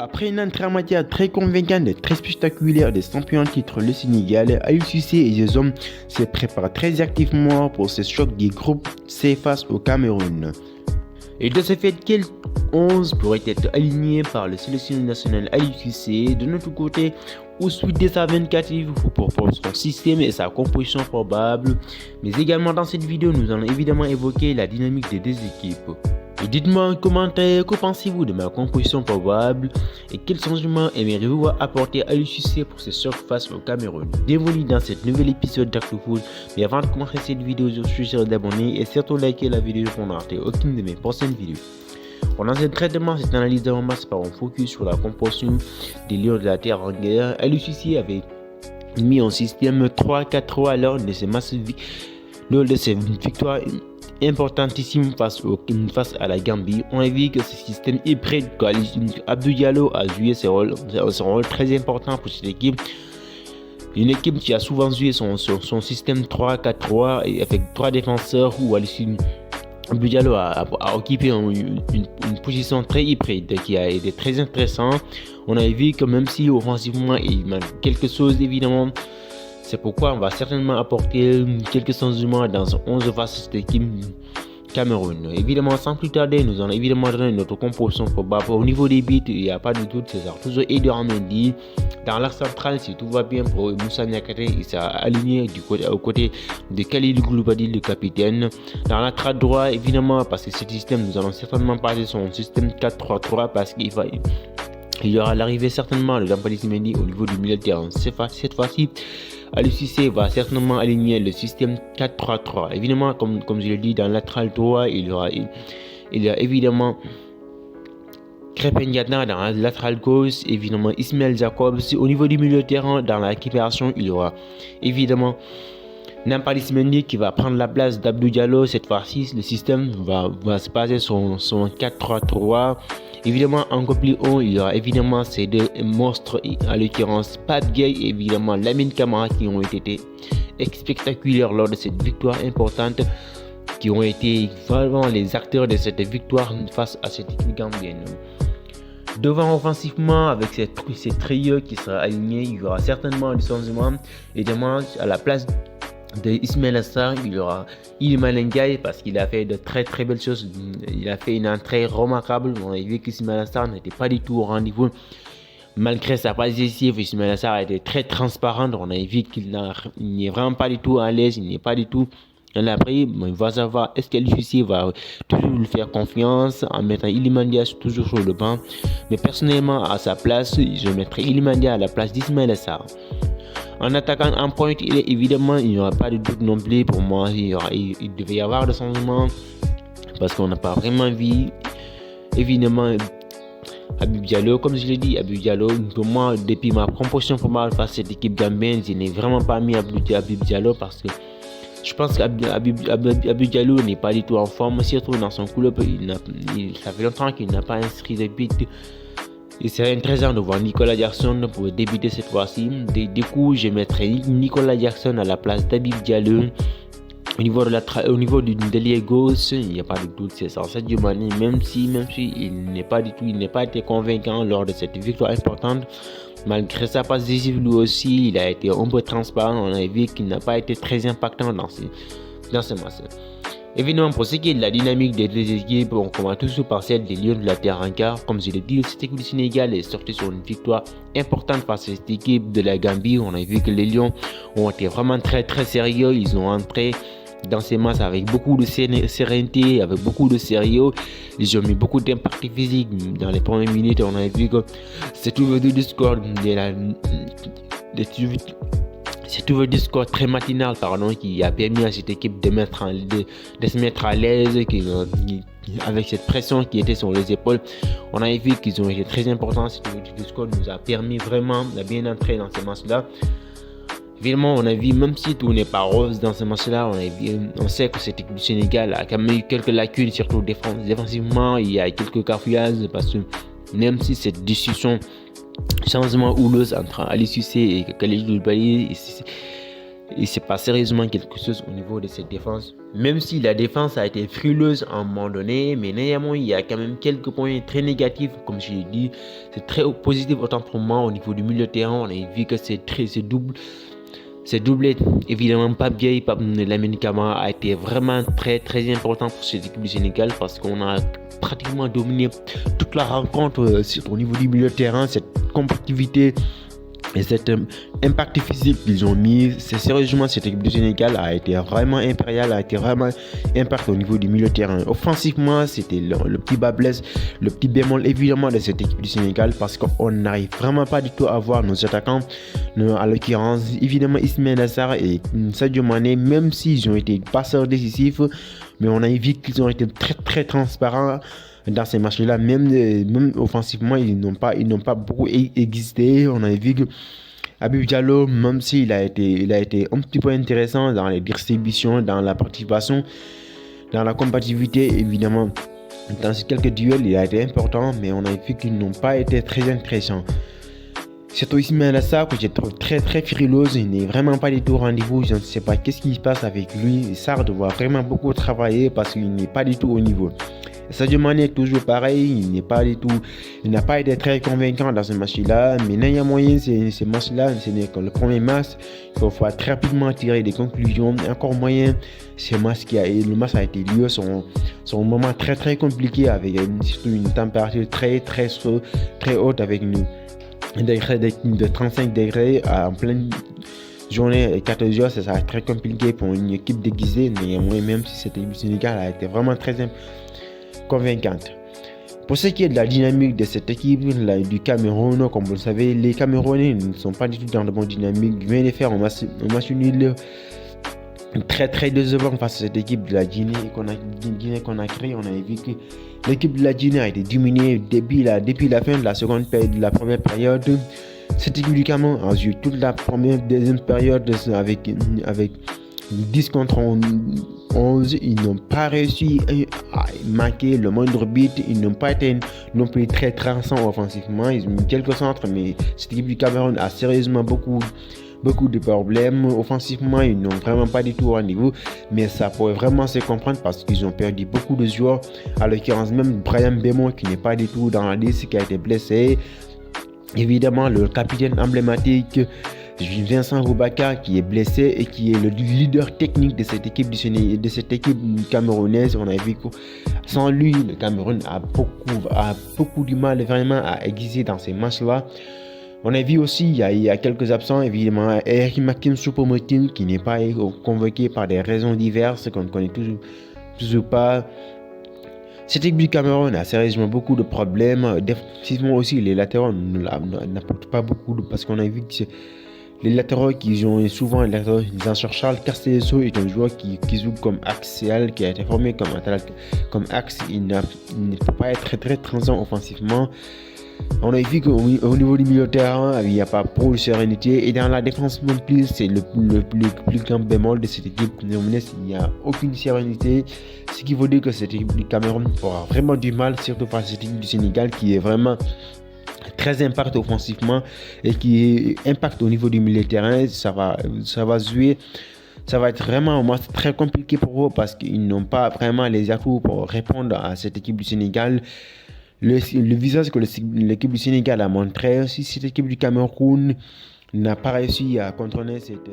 Après une entrée en matière très convaincante et très spectaculaire des champions en titre, le Sénégal, Aliou Cissé et ses hommes se préparent très activement pour ce choc des groupes C face au Cameroun. Et de ce fait, quel 11 pourrait être aligné par le sélectionneur national Aliou Cissé de notre côté ou suite des vindicative pour son système et sa composition probable. Mais également dans cette vidéo, nous allons évidemment évoquer la dynamique des deux équipes. Et dites-moi en commentaire, que pensez-vous de ma composition probable et quels changements aimeriez-vous voir apporter à l'UCC pour ce choc face au Cameroun. Bienvenue dans ce nouvel épisode d'ActuFoot. Mais avant de commencer cette vidéo, je suis sûr d'abonner et surtout liker la vidéo pour ne rater aucune de mes prochaines vidéos. Pendant ce traitement, cette analyse de masse par un focus sur la composition des lions de la Terre en guerre, l'UCC avait mis en système 3-4-3 lors de ces victoires importantissime face à la Gambie. On a vu que ce système est prêt. Abdou Diallo a joué son rôle très important pour cette équipe. Une équipe qui a souvent joué son système 3-4-3 avec 3 défenseurs où Abdou Diallo a occupé une position très hybride qui a été très intéressant. On a vu que même si offensivement il manque quelque chose évidemment. C'est pourquoi on va certainement apporter quelques changements dans 11 face à cette équipe Cameroun. Évidemment, sans plus tarder, nous allons évidemment donner notre composition probable. Au niveau des buts, il n'y a pas de doute, c'est toujours Edouard Mendy. Dans l'axe central, si tout va bien pour Moussa Niakhaté, il sera aligné aux côtés de Khalidou Koulibaly, le capitaine. Dans l'axe droit, évidemment, parce que ce système, nous allons certainement passer sur un système 4-3-3 parce qu'il y aura l'arrivée certainement de Nampalys Mendy au niveau du milieu de terrain. Cette fois-ci, Aliou Cissé va certainement aligner le système 4-3-3. Évidemment, comme je l'ai dit, dans le latéral droit, il y a évidemment Krépin Diatta, dans le latéral gauche, évidemment Ismaël Jakobs. Au niveau du milieu de terrain, dans la récupération, il y aura évidemment Nampalys Mendy qui va prendre la place d'Abdou Diallo. Cette fois-ci, le système va se baser sur 4-3-3. Évidemment, en copie haut, il y aura évidemment ces deux monstres, à l'occurrence Pape Gueye et évidemment Lamine Camara qui ont été spectaculaires lors de cette victoire importante, qui ont été vraiment les acteurs de cette victoire face à cette équipe gambienne. Devant offensivement, avec ces trio qui sera aligné, il y aura certainement des changements. Évidemment, à la place de Ismaël Assar, il y aura Iliman Ndiaye parce qu'il a fait de très belles choses. Il a fait une entrée remarquable. On a vu qu'Ismaël Assar n'était pas du tout au rendez-vous. Malgré sa passe décisive, Ismaël Assar a été très transparent. On a vu qu'il n'est vraiment pas du tout à l'aise. Il n'est pas du tout après. Il va savoir est-ce que l'UCC va toujours lui faire confiance en mettant Iliman Ndiaye toujours sur le banc. Mais personnellement, à sa place, je mettrai Iliman Ndiaye à la place d'Ismaël Assar. En attaquant en pointe, il n'y aura pas de doute non plus pour moi. Il devait y avoir des changements parce qu'on n'a pas vraiment vu évidemment Habib Diallo. Comme je l'ai dit, Habib Diallo, pour moi, depuis ma composition probable face à cette équipe gambienne, je n'ai vraiment pas mis Habib Diallo parce que je pense qu'Habib Diallo n'est pas du tout en forme, surtout dans son club. Ça fait longtemps qu'il n'a pas inscrit de but. Il serait intéressant de voir Nicolas Jackson pour débuter cette fois-ci. Du coup, je mettrai Nicolas Jackson à la place d'Habib Diallo. Au niveau du délier gauche, il n'y a pas de doute, c'est Sadio Mané, même si il n'est pas été convaincant lors de cette victoire importante. Malgré sa passe décisive, lui aussi, il a été un peu transparent. On a vu qu'il n'a pas été très impactant dans ce match. Évidemment, pour ce qui est de la dynamique des deux équipes, on commence toujours par celle des Lions de la Terre en quart. Comme je l'ai dit, cette équipe du Sénégal est sortie sur une victoire importante face à cette équipe de la Gambie. On a vu que les Lions ont été vraiment très sérieux. Ils ont entré dans ces matchs avec beaucoup de sérénité, avec beaucoup de sérieux. Ils ont mis beaucoup d'impact physique dans les premières minutes. On a vu que c'est ouverture du score c'est un discours très matinal qui a permis à cette équipe de se mettre à l'aise avec cette pression qui était sur les épaules. On a vu qu'ils ont été très importants. Cet discours nous a permis vraiment de bien entrer dans ces matchs-là. Évidemment, on a vu, même si tout n'est pas rose dans ce match-là, on sait que cette équipe du Sénégal a quand même eu quelques lacunes, surtout défensivement. Il y a quelques cafouillages parce que même si cette discussion changement houleuse entre Aliou Cissé et Khalidou Koulibaly, il s'est pas sérieusement quelque chose au niveau de cette défense. Même si la défense a été frileuse à un moment donné, mais néanmoins, il y a quand même quelques points très négatifs. Comme je l'ai dit, c'est très positif autant pour moi au niveau du milieu de terrain. On a vu que c'est doublé évidemment pas bien. Lamine Camara a été vraiment très très important pour cette équipe du Sénégal parce qu'on a pratiquement dominé toute la rencontre au niveau du milieu de terrain. Cette compétitivité et cet impact physique qu'ils ont mis, c'est sérieusement cette équipe du Sénégal a été vraiment impériale, a été vraiment impact au niveau du milieu de terrain. Offensivement, c'était le petit bas blesse, le petit bémol évidemment de cette équipe du Sénégal parce qu'on n'arrive vraiment pas du tout à voir nos attaquants, à l'occurrence évidemment Ismaïla Sarr et Sadio Mané, même s'ils ont été passeurs décisifs, mais on a vu qu'ils ont été très très transparents dans ces matchs-là, même offensivement, ils n'ont pas beaucoup existé. On a vu que Habib Diallo, même s'il a été un petit peu intéressant dans les distributions, dans la participation, dans la compatibilité, évidemment, dans ces quelques duels, il a été important, mais on a vu qu'ils n'ont pas été très intéressants. C'est aussi Ismaïla Sarr que j'ai trouvé très très frilose, il n'est vraiment pas du tout au rendez-vous, je ne sais pas qu'est-ce qui se passe avec lui. Sarr doit vraiment beaucoup travailler parce qu'il n'est pas du tout au niveau. Sadio Mané est toujours pareil, il n'a pas été très convaincant dans ce match-là, mais il y a moyen, ce match-là, ce n'est que le premier match, il faut très rapidement tirer des conclusions. Encore moyen, le match a été lieu, son moment très très compliqué avec surtout une température très très haute avec une degré de 35 degrés en pleine journée 14 heures, ça va être très compliqué pour une équipe déguisée, mais même si cette équipe du Sénégal a été vraiment très convaincante. Pour ce qui est de la dynamique de cette équipe du Cameroun, comme vous le savez, les Camerounais ne sont pas du tout dans de bonne dynamique. Ils viennent de faire un match nul très très décevant face à cette équipe de la Guinée qu'on a créée. On avait vu que l'équipe de la Guinée a été dominée depuis la fin de la seconde période, de la première période. Cette équipe du Cameroun a joué toute la deuxième période avec 10 contre 11. Ils n'ont pas réussi à marquer le moindre but. Ils n'ont pas été non plus très traçants offensivement. Ils ont mis quelques centres, mais cette équipe du Cameroun a sérieusement beaucoup de problèmes. Offensivement, ils n'ont vraiment pas du tout au rendez-vous, mais ça pourrait vraiment se comprendre parce qu'ils ont perdu beaucoup de joueurs. À l'occurrence, même Bryan Mbeumo qui n'est pas du tout dans la liste, qui a été blessé. Évidemment, le capitaine emblématique Vincent Boubacar qui est blessé et qui est le leader technique de cette équipe camerounaise. On a vu que sans lui, le Cameroun a beaucoup du mal vraiment à exister dans ces matchs-là. On a vu aussi, il y a quelques absents, évidemment, Eric Makim Choupo-Moting qui n'est pas convoqué par des raisons diverses qu'on ne connaît toujours pas. Cette équipe du Cameroun a sérieusement beaucoup de problèmes. Défensivement aussi, les latéraux n'apportent pas beaucoup parce qu'on a vu que les latéraux qui ont souvent Jean-Charles Castelletto est un joueur qui joue comme axial, qui a été formé comme axe. Il ne peut pas être très transant offensivement. On a vu qu'au niveau du milieu de terrain, il n'y a pas beaucoup de sérénité. Et dans la défense non plus, c'est le plus grand bémol de cette équipe. Il n'y a aucune sérénité. Ce qui veut dire que cette équipe du Cameroun aura vraiment du mal, surtout face à cette équipe du Sénégal qui est vraiment très impact offensivement et qui impacte au niveau du milieu de terrain. Ça va jouer. Ça va être vraiment un match très compliqué pour eux parce qu'ils n'ont pas vraiment les atouts pour répondre à cette équipe du Sénégal. Le visage que l'équipe du Sénégal a montré, si cette équipe du Cameroun n'a pas réussi à contrôler cette